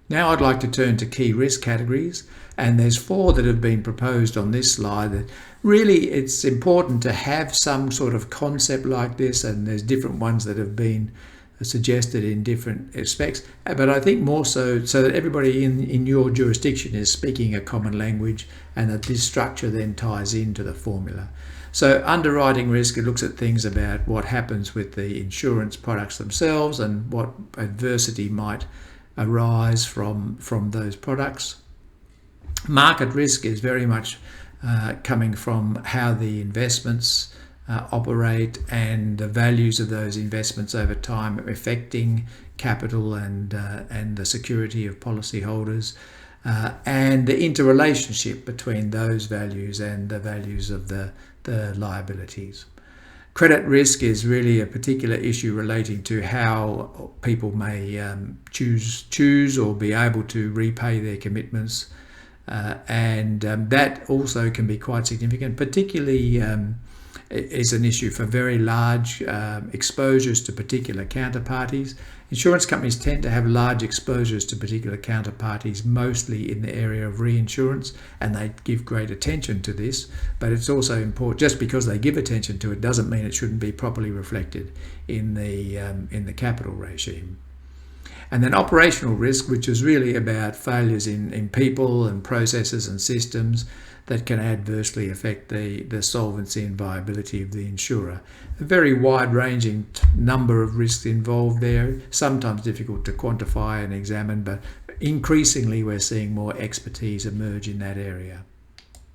Now I'd like to turn to key risk categories, and there's 4 that have been proposed on this slide. That really, it's important to have some sort of concept like this, and there's different ones that have been suggested in different aspects, but I think more so that everybody in your jurisdiction is speaking a common language, and that this structure then ties into the formula. So underwriting risk, it looks at things about what happens with the insurance products themselves and what adversity might arise from those products. Market risk is very much coming from how the investments operate and the values of those investments over time affecting capital and the security of policyholders, and the interrelationship between those values and the values of the liabilities. Credit risk is really a particular issue relating to how people may choose or be able to repay their commitments, and that also can be quite significant, particularly is an issue for very large exposures to particular counterparties. Insurance companies tend to have large exposures to particular counterparties, mostly in the area of reinsurance, and they give great attention to this. But it's also important, just because they give attention to it doesn't mean it shouldn't be properly reflected in the capital regime. And then operational risk, which is really about failures in people and processes and systems that can adversely affect the solvency and viability of the insurer. A very wide-ranging number of risks involved there, sometimes difficult to quantify and examine, but increasingly we're seeing more expertise emerge in that area.